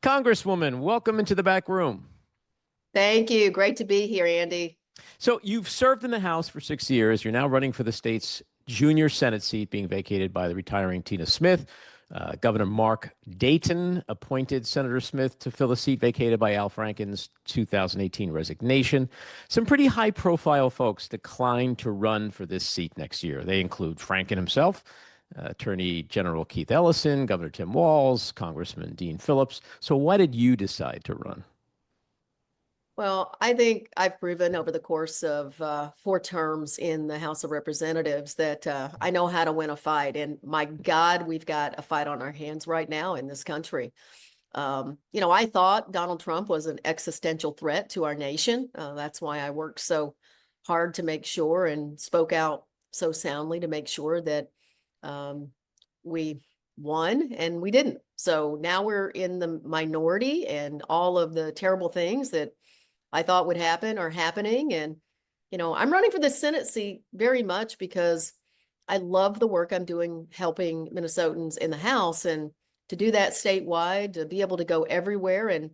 Congresswoman, welcome into the back room. Thank you. Great to be here, Andy. So you've served in the House for 6 years. You're now running for the state's junior Senate seat being vacated by the retiring Tina Smith. Governor Mark Dayton appointed Senator Smith to fill the seat vacated by Al Franken's 2018 resignation. Some pretty high-profile folks declined to run for this seat next year. They include Franken himself, Attorney General Keith Ellison, Governor Tim Walz, Congressman Dean Phillips. So why did you decide to run? Well, I think I've proven over the course of 4 terms in the House of Representatives that I know how to win a fight. And my God, we've got a fight on our hands right now in this country. I thought Donald Trump was an existential threat to our nation. That's why I worked so hard to make sure and spoke out so soundly to make sure that we won, and we didn't. So now we're in the minority, and all of the terrible things that I thought would happen are happening. And, I'm running for the Senate seat very much because I love the work I'm doing helping Minnesotans in the House, and to do that statewide, to be able to go everywhere and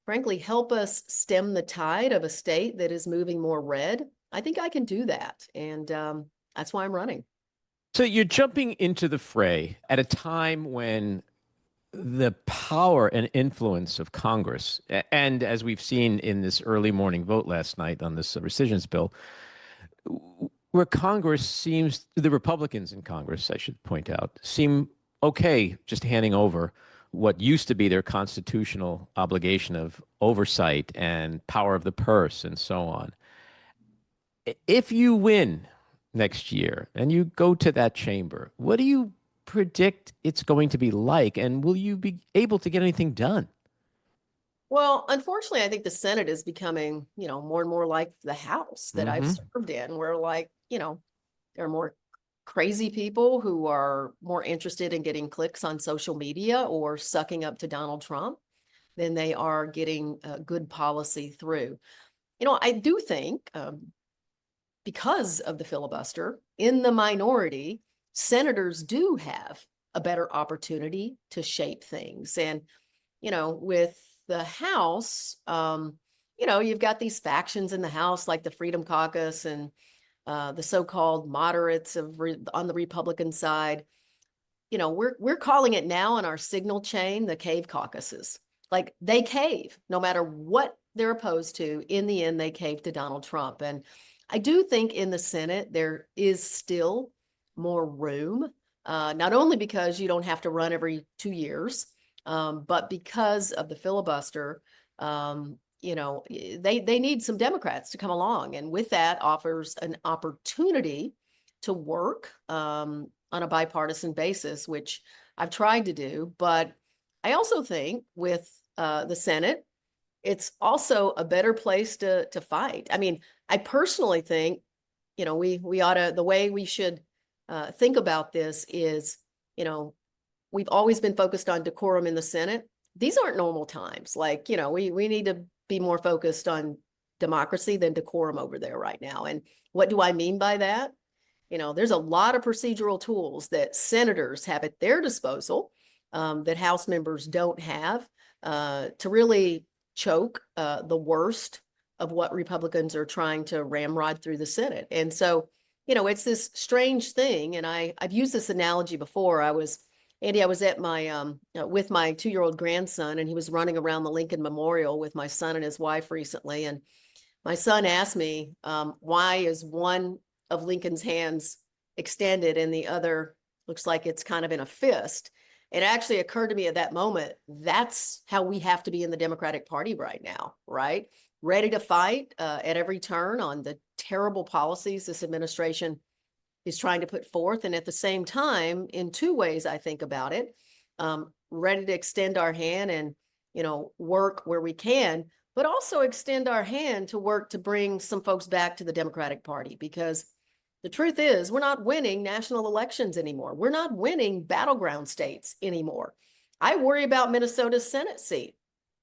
frankly help us stem the tide of a state that is moving more red. I think I can do that. And that's why I'm running. So you're jumping into the fray at a time when the power and influence of Congress, and as we've seen in this early morning vote last night on this rescissions bill, where Congress seems, the Republicans in Congress, I should point out, seem okay just handing over what used to be their constitutional obligation of oversight and power of the purse and so on. If you win next year and you go to that chamber, what do you predict it's going to be like, and will you be able to get anything done? Well, unfortunately, I think the Senate is becoming, more and more like the House that I've served in, where there are more crazy people who are more interested in getting clicks on social media or sucking up to Donald Trump than they are getting good policy through. I do think because of the filibuster, in the minority, senators do have a better opportunity to shape things. And, with the House, you've got these factions in the House like the Freedom Caucus and the so-called moderates on the Republican side. We're calling it now on our signal chain the cave caucuses. Like, they cave no matter what they're opposed to. In the end, they cave to Donald Trump. And I do think in the Senate, there is still more room, not only because you don't have to run every 2 years, but because of the filibuster. They need some Democrats to come along. And with that offers an opportunity to work on a bipartisan basis, which I've tried to do. But I also think with the Senate, it's also a better place to fight. I mean, I personally think, we ought to, the way we should think about this is, we've always been focused on decorum in the Senate. These aren't normal times. We need to be more focused on democracy than decorum over there right now. And what do I mean by that? There's a lot of procedural tools that senators have at their disposal that House members don't have to really choke the worst of what Republicans are trying to ramrod through the Senate. And so, it's this strange thing. And I've used this analogy before. Andy, I was at my with my 2-year-old grandson, and he was running around the Lincoln Memorial with my son and his wife recently. And my son asked me, why is one of Lincoln's hands extended and the other looks like it's kind of in a fist? It actually occurred to me at that moment, that's how we have to be in the Democratic Party right now, right? Ready to fight at every turn on the terrible policies this administration is trying to put forth. And at the same time, in 2 ways, I think about it, ready to extend our hand and, work where we can, but also extend our hand to work to bring some folks back to the Democratic Party. Because the truth is, we're not winning national elections anymore. We're not winning battleground states anymore. I worry about Minnesota's Senate seat.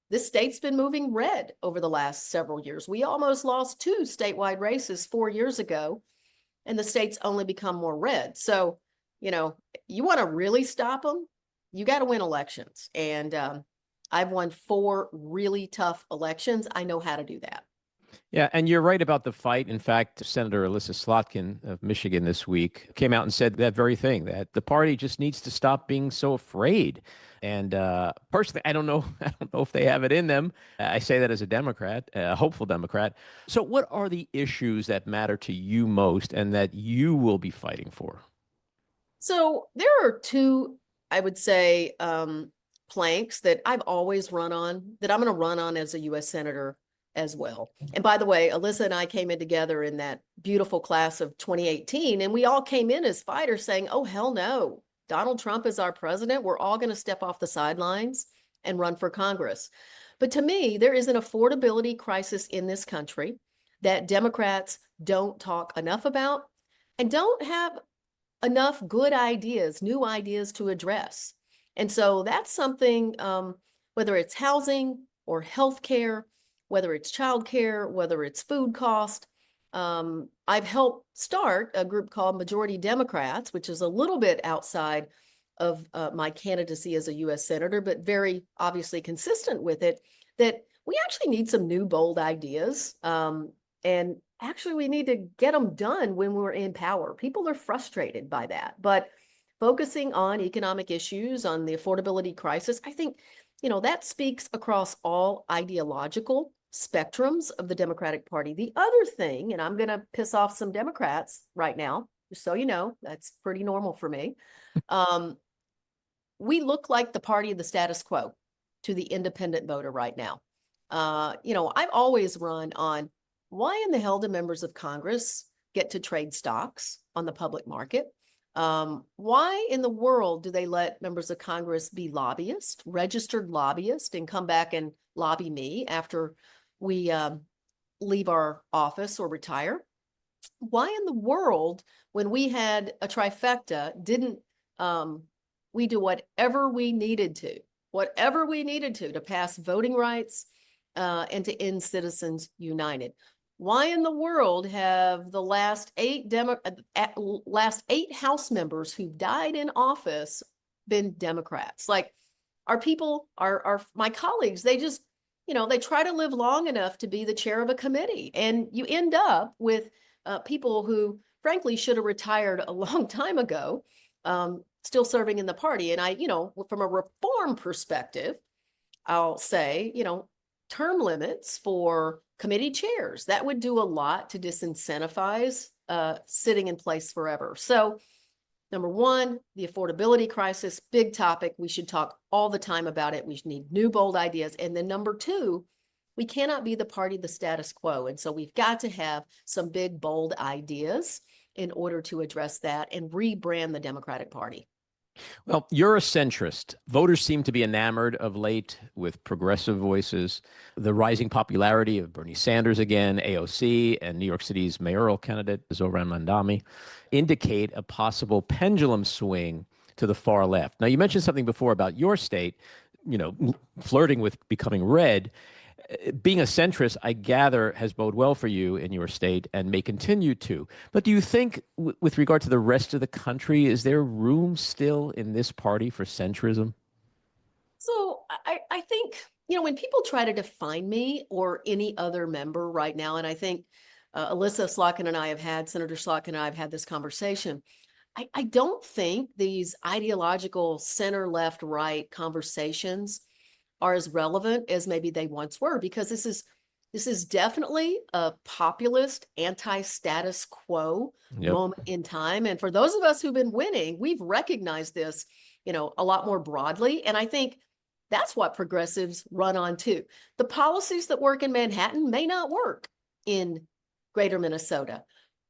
This state's been moving red over the last several years. We almost lost 2 statewide races 4 years ago, and the state's only become more red. So, you want to really stop them, you got to win elections. And I've won 4 really tough elections. I know how to do that. Yeah, and you're right about the fight. In fact, Senator Alyssa Slotkin of Michigan this week came out and said that very thing, that the party just needs to stop being so afraid. And personally, I don't know, I don't know if they have it in them. I say that as a Democrat, a hopeful Democrat. So, what are the issues that matter to you most and that you will be fighting for? So there are 2, I would say, planks that I've always run on that I'm going to run on as a U.S. Senator as well. And by the way, Alyssa and I came in together in that beautiful class of 2018, and we all came in as fighters saying, oh, hell no, Donald Trump is our president. We're all going to step off the sidelines and run for Congress. But to me, there is an affordability crisis in this country that Democrats don't talk enough about and don't have enough good ideas, new ideas to address. And so that's something, whether it's housing or healthcare, whether it's childcare, whether it's food cost. I've helped start a group called Majority Democrats, which is a little bit outside of my candidacy as a U.S. Senator, but very obviously consistent with it, that we actually need some new, bold ideas. And actually, we need to get them done when we're in power. People are frustrated by that. But focusing on economic issues, on the affordability crisis, I think, that speaks across all ideological spectrums of the Democratic Party. The other thing, and I'm going to piss off some Democrats right now, just so you know, that's pretty normal for me. We look like the party of the status quo to the independent voter right now. I've always run on, why in the hell do members of Congress get to trade stocks on the public market? Why in the world do they let members of Congress be lobbyists, registered lobbyists, and come back and lobby me after we leave our office or retire? Why in the world, when we had a trifecta, didn't we do whatever we needed to pass voting rights and to end Citizens United? Why in the world have the last 8 House members who died in office been Democrats? Like, our people, my colleagues, they just, they try to live long enough to be the chair of a committee, and you end up with people who, frankly, should have retired a long time ago, still serving in the party. And from a reform perspective, I'll say, term limits for committee chairs, that would do a lot to disincentivize sitting in place forever. So, number one, the affordability crisis, big topic. We should talk all the time about it. We need new, bold ideas. And then number 2, we cannot be the party of the status quo. And so we've got to have some big, bold ideas in order to address that and rebrand the Democratic Party. Well, you're a centrist. Voters seem to be enamored of late with progressive voices. The rising popularity of Bernie Sanders again, AOC, and New York City's mayoral candidate, Zohran Mamdani, indicate a possible pendulum swing to the far left. Now, you mentioned something before about your state, flirting with becoming red. Being a centrist, I gather, has bode well for you in your state and may continue to. But do you think, with regard to the rest of the country, is there room still in this party for centrism? So I think, when people try to define me or any other member right now, and I think Alyssa Slotkin and I have had, Senator Slotkin and I have had this conversation, I don't think these ideological center, left, right conversations are as relevant as maybe they once were, because this is definitely a populist, anti-status quo moment in time. And for those of us who've been winning, we've recognized this, a lot more broadly. And I think that's what progressives run on too. The policies that work in Manhattan may not work in greater Minnesota,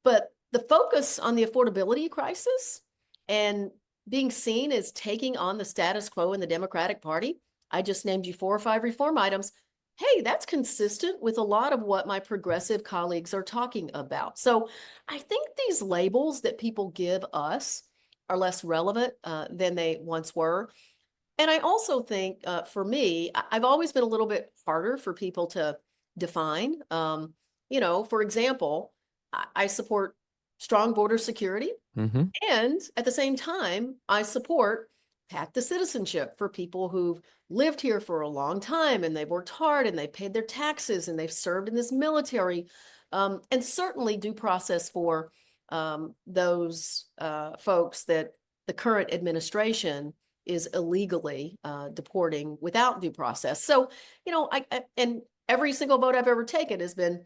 but the focus on the affordability crisis and being seen as taking on the status quo in the Democratic Party, I just named you 4 or 5 reform items. Hey, that's consistent with a lot of what my progressive colleagues are talking about. So I think these labels that people give us are less relevant than they once were. And I also think, for me, I've always been a little bit harder for people to define. For example, I support strong border security. And at the same time, I support path to citizenship for people who've lived here for a long time and they've worked hard and they've paid their taxes and they've served in this military, and certainly due process for those folks that the current administration is illegally deporting without due process. So, and every single vote I've ever taken has been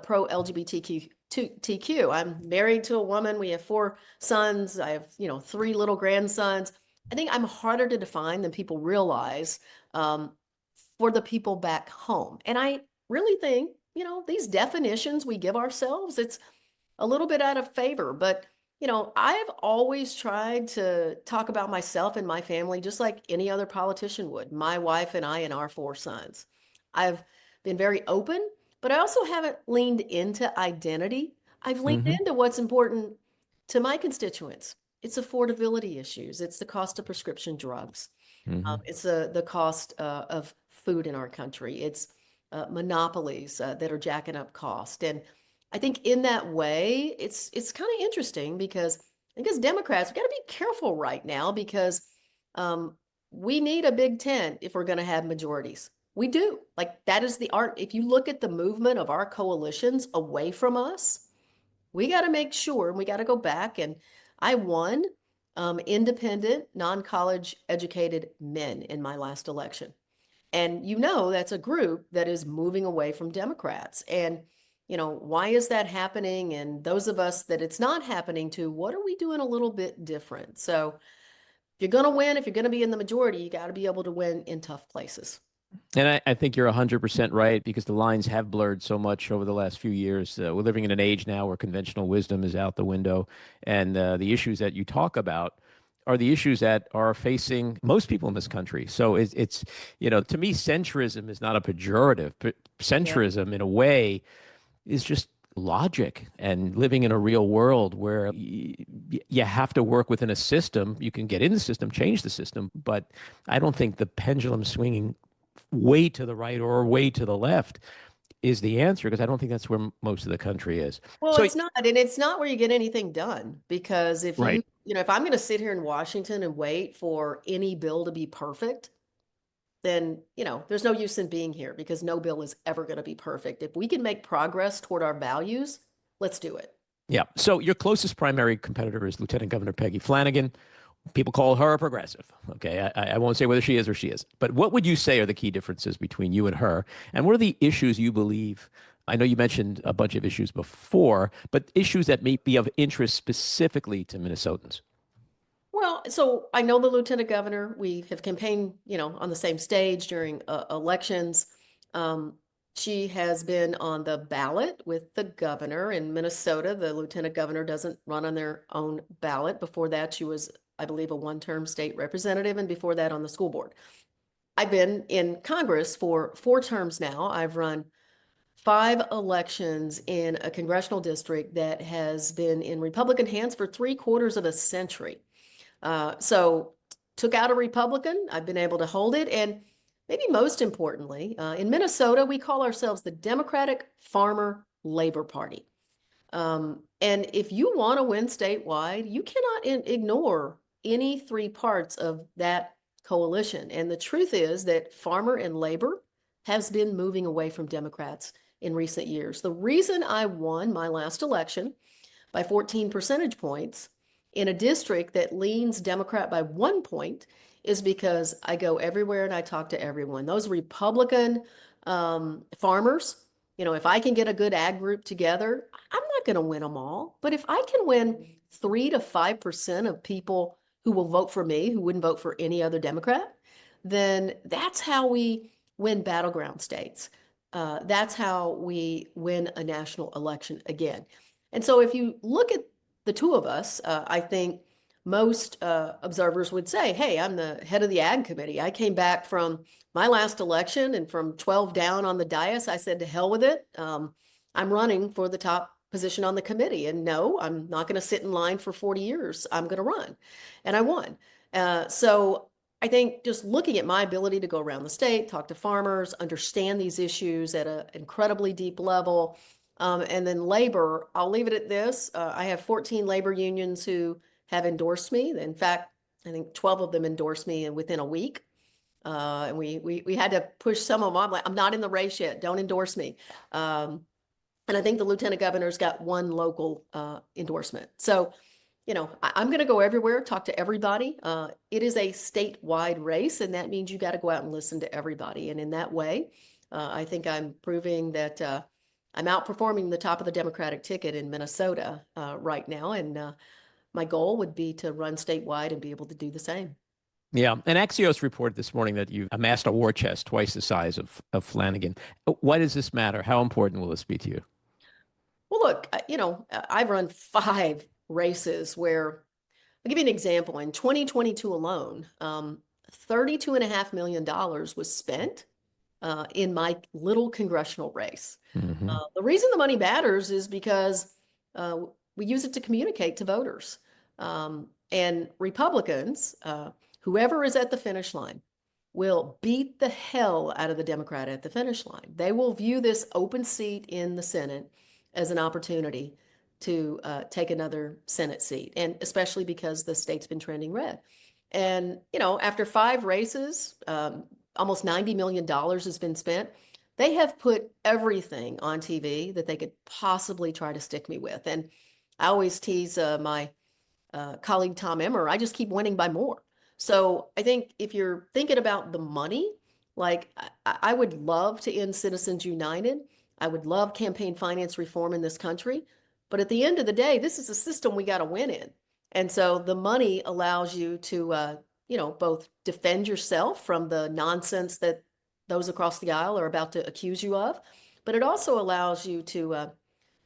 pro LGBTQ. I'm married to a woman. We have 4 sons. I have, 3 little grandsons. I think I'm harder to define than people realize for the people back home. And I really think, these definitions we give ourselves, it's a little bit out of favor. But, I've always tried to talk about myself and my family just like any other politician would, my wife and I and our 4 sons. I've been very open, but I also haven't leaned into identity. I've leaned Hmm. into what's important to my constituents. It's affordability issues. It's the cost of prescription drugs. Hmm. It's the cost of food in our country. It's monopolies that are jacking up cost. And I think in that way, it's kind of interesting because I think as Democrats, we got to be careful right now because um, we need a Big Tent if we're going to have majorities. We do. Like that is the art. If you look at the movement of our coalitions away from us, we got to make sure and we got to go back. And I won independent, non-college educated men in my last election. And that's a group that is moving away from Democrats. And, why is that happening? And those of us that it's not happening to, what are we doing a little bit different? So if you're going to win, if you're going to be in the majority, you got to be able to win in tough places. And I think you're 100% right because the lines have blurred so much over the last few years. We're living in an age now where conventional wisdom is out the window. And the issues that you talk about are the issues that are facing most people in this country. So to me, centrism is not a pejorative. Yeah. Centrism, in a way, is just logic and living in a real world where you have to work within a system. You can get in the system, change the system, but I don't think the pendulum swinging way to the right or way to the left is the answer because I don't think that's where most of the country is. Well, So, it's not, and it's not where you get anything done because right. if I'm going to sit here in Washington and wait for any bill to be perfect, then, there's no use in being here because no bill is ever going to be perfect. If we can make progress toward our values, let's do it. Yeah. So your closest primary competitor is Lieutenant Governor Peggy Flanagan. People call her a progressive. Okay. I won't say whether she is or she isn't. But what would you say are the key differences between you and her? And what are the issues you believe? I know you mentioned a bunch of issues before, but issues that may be of interest specifically to Minnesotans. Well, so I know the lieutenant governor. We have campaigned, on the same stage during elections. Um, she has been on the ballot with the governor in Minnesota. The lieutenant governor doesn't run on their own ballot. Before that, she was, I believe, a one-term state representative, and before that, on the school board. I've been in Congress for 4 terms now. I've run 5 elections in a congressional district that has been in Republican hands for 3/4 of a century. So took out a Republican. I've been able to hold it. And maybe most importantly, in Minnesota, we call ourselves the Democratic Farmer Labor Party. And if you want to win statewide, you cannot ignore any 3 parts of that coalition. And the truth is that farmer and labor has been moving away from Democrats in recent years. The reason I won my last election by 14 percentage points in a district that leans Democrat by 1 point is because I go everywhere and I talk to everyone. Those Republican farmers, if I can get a good ag group together, I'm not going to win them all. But if I can win 3 to 5% of people who will vote for me, who wouldn't vote for any other Democrat, then that's how we win battleground states. That's how we win a national election again. And so if you look at the 2 of us, I think most observers would say, hey, I'm the head of the ag committee. I came back from my last election and from 12 down on the dais, I said, to hell with it. I'm running for the top position on the committee. And no, I'm not going to sit in line for 40 years. I'm going to run. And I won. So I think just looking at my ability to go around the state, talk to farmers, understand these issues at an incredibly deep level, and then labor, I'll leave it at this. I have 14 labor unions who have endorsed me. In fact, I think 12 of them endorsed me within a week. And we had to push some of them. I'm like, I'm not in the race yet. Don't endorse me. And I think the lieutenant governor's got one local endorsement. So, I'm going to go everywhere, talk to everybody. It is a statewide race, and that means you got to go out and listen to everybody. And in that way, I think I'm proving that I'm outperforming the top of the Democratic ticket in Minnesota right now. And my goal would be to run statewide and be able to do the same. Yeah. And Axios reported this morning that you've amassed a war chest twice the size of Flanagan. Why does this matter? How important will this be to you? Well, look, I've run 5 races where I'll give you an example. In 2022 alone, $32.5 million was spent in my little congressional race. Mm-hmm. The reason the money matters is because we use it to communicate to voters. And Republicans, whoever is at the finish line, will beat the hell out of the Democrat at the finish line. They will view this open seat in the Senate as an opportunity to take another Senate seat, and especially because the state's been trending red. And, after 5 races, almost $90 million has been spent. They have put everything on TV that they could possibly try to stick me with. And I always tease my colleague Tom Emmer, I just keep winning by more. So I think if you're thinking about the money, like I would love to end Citizens United. I would love campaign finance reform in this country. But at the end of the day, this is a system we got to win in. And so the money allows you to, both defend yourself from the nonsense that those across the aisle are about to accuse you of, but it also allows you to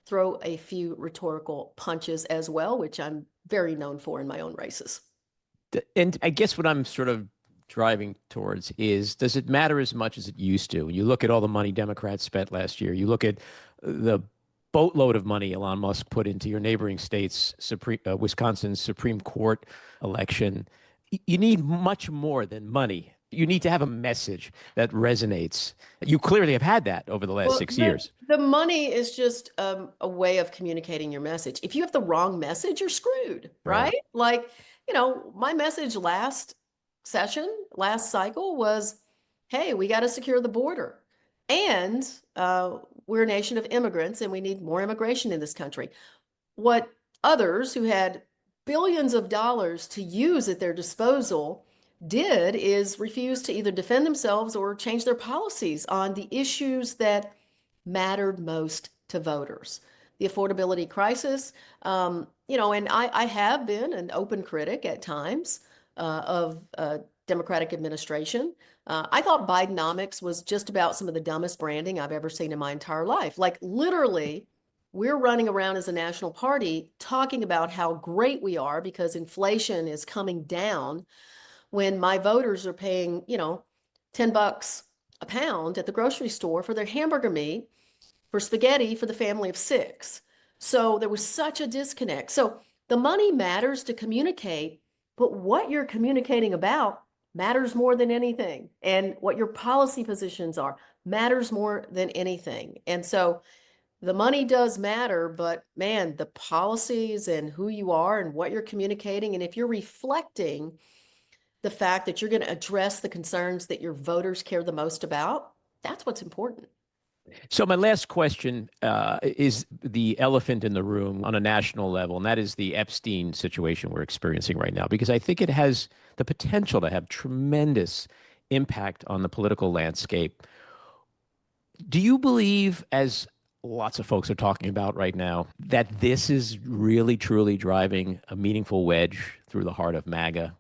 throw a few rhetorical punches as well, which I'm very known for in my own races. And I guess what I'm sort of driving towards is, does it matter as much as it used to? When you look at all the money Democrats spent last year, you look at the boatload of money Elon Musk put into your neighboring state's Wisconsin's Supreme Court election. You need much more than money. You need to have a message that resonates. You clearly have had that over the last 6 years. The money is just a way of communicating your message. If you have the wrong message, you're screwed, right? Like, my message last cycle was, hey, we got to secure the border. And we're a nation of immigrants and we need more immigration in this country. What others who had billions of dollars to use at their disposal did is refuse to either defend themselves or change their policies on the issues that mattered most to voters. The affordability crisis, and I have been an open critic at times of Democratic administration. I thought Bidenomics was just about some of the dumbest branding I've ever seen in my entire life. Like literally, we're running around as a national party talking about how great we are because inflation is coming down when my voters are paying, $10 a pound at the grocery store for their hamburger meat, for spaghetti for the family of 6. So there was such a disconnect. So the money matters to communicate, but what you're communicating about matters more than anything. And what your policy positions are matters more than anything. And so the money does matter, but man, the policies and who you are and what you're communicating, and if you're reflecting the fact that you're going to address the concerns that your voters care the most about, that's what's important. So my last question is the elephant in the room on a national level, and that is the Epstein situation we're experiencing right now, because I think it has the potential to have tremendous impact on the political landscape. Do you believe, as lots of folks are talking about right now, that this is really, truly driving a meaningful wedge through the heart of MAGA?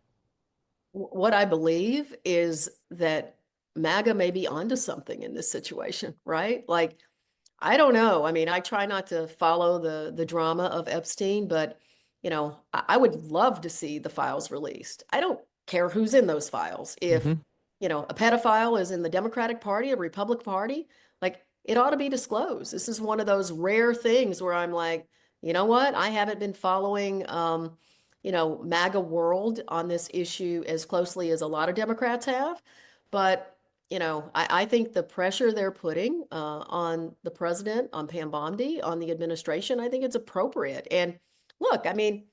What I believe is that MAGA may be onto something in this situation, right? Like, I don't know. I mean, I try not to follow the drama of Epstein, but I would love to see the files released. I don't care who's in those files. If a pedophile is in the Democratic Party, a Republican Party, like it ought to be disclosed. This is one of those rare things where I'm like, you know what? I haven't been following MAGA world on this issue as closely as a lot of Democrats have. But, I think the pressure they're putting on the president, on Pam Bondi, on the administration, I think it's appropriate. And look, I mean,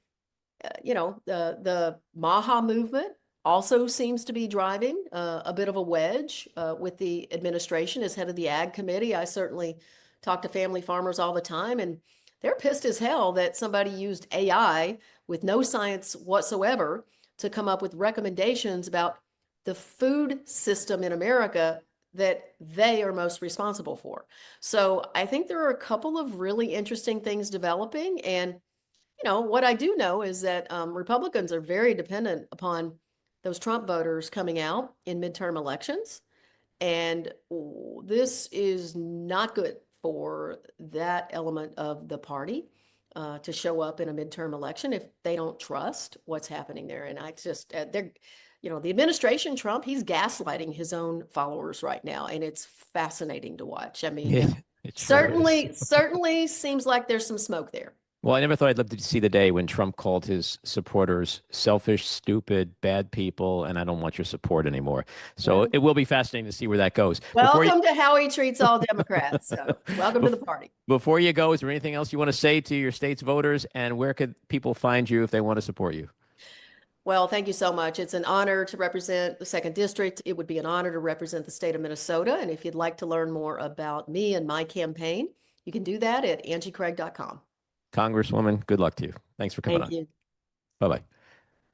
the MAHA movement also seems to be driving a bit of a wedge with the administration. As head of the Ag Committee, I certainly talk to family farmers all the time, and they're pissed as hell that somebody used AI with no science whatsoever to come up with recommendations about the food system in America that they are most responsible for. So I think there are a couple of really interesting things developing. And, what I do know is that Republicans are very dependent upon those Trump voters coming out in midterm elections. And this is not good for that element of the party to show up in a midterm election if they don't trust what's happening there. And I just, the administration, Trump, he's gaslighting his own followers right now. And it's fascinating to watch. I mean, Yeah, it sure is. certainly seems like there's some smoke there. Well, I never thought I'd live to see the day when Trump called his supporters selfish, stupid, bad people, and I don't want your support anymore. So Well, it will be fascinating to see where that goes. welcome to how he treats all Democrats. So welcome to the party. Before you go, is there anything else you want to say to your state's voters, and where could people find you if they want to support you? Well, thank you so much. It's an honor to represent the 2nd District. It would be an honor to represent the state of Minnesota. And if you'd like to learn more about me and my campaign, you can do that at angiecraig.com. Congresswoman, good luck to you. Thanks for coming on. Thank you. Bye-bye.